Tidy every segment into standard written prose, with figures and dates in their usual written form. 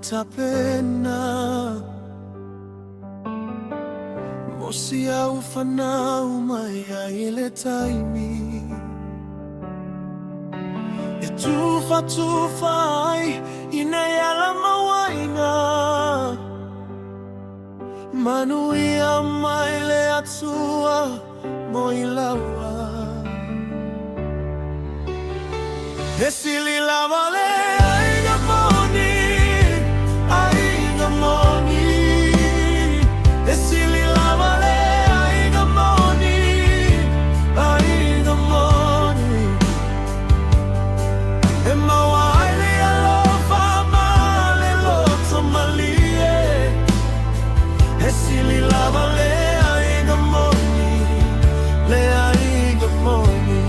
tapena Mosia ufanau mai ile taimi E tufai ina yala mawaina Manuia mai le atua moilawa E sili lava le aiga moni E sili lava le aiga moni E mawai le alofa male loto malie E sili lava le aiga moni le aiga moni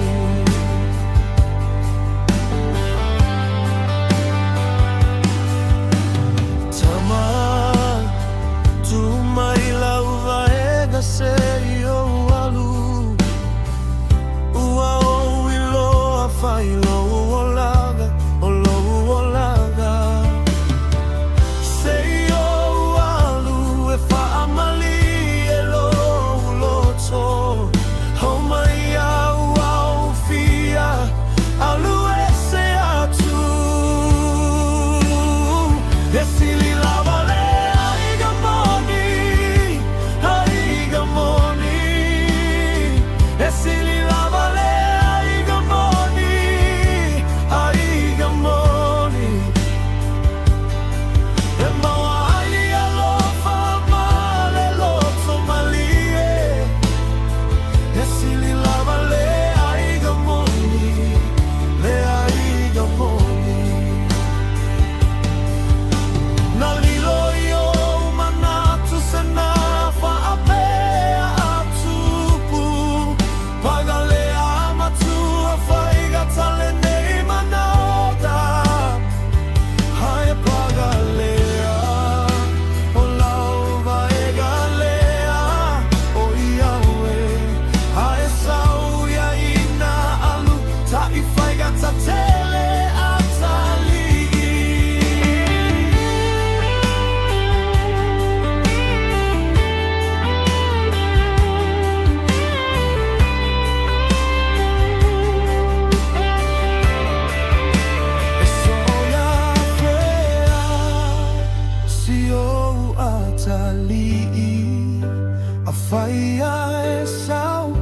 Faia e sau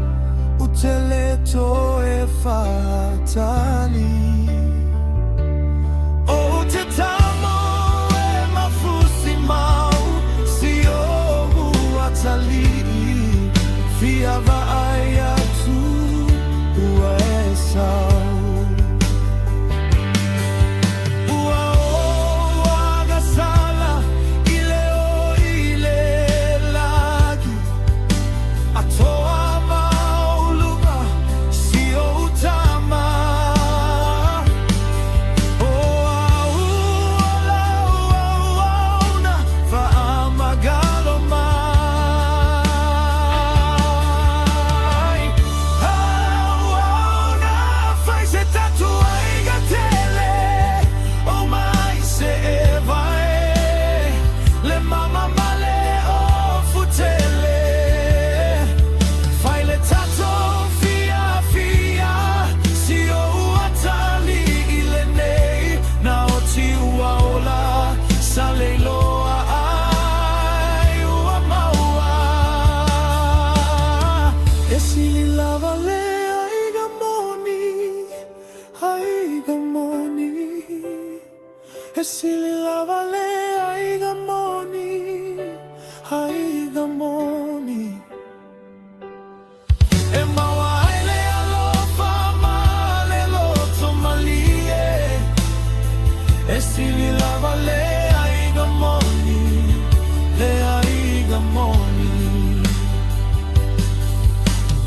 uteleto e fatali O te tamo e mafusi mau si o atali Fia vai atu ua e sau E sili lava le aiga moni E mawai le alofa male loto malie E sili lava le aiga moni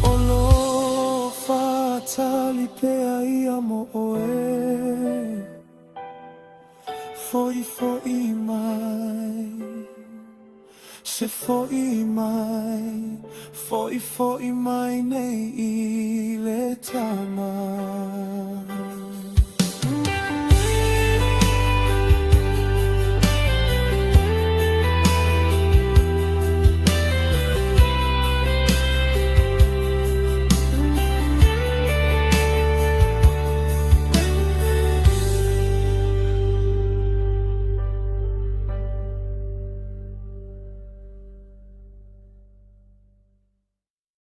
Olo fatali pe ai amo oe Foi mai Se foi mai nei ile tama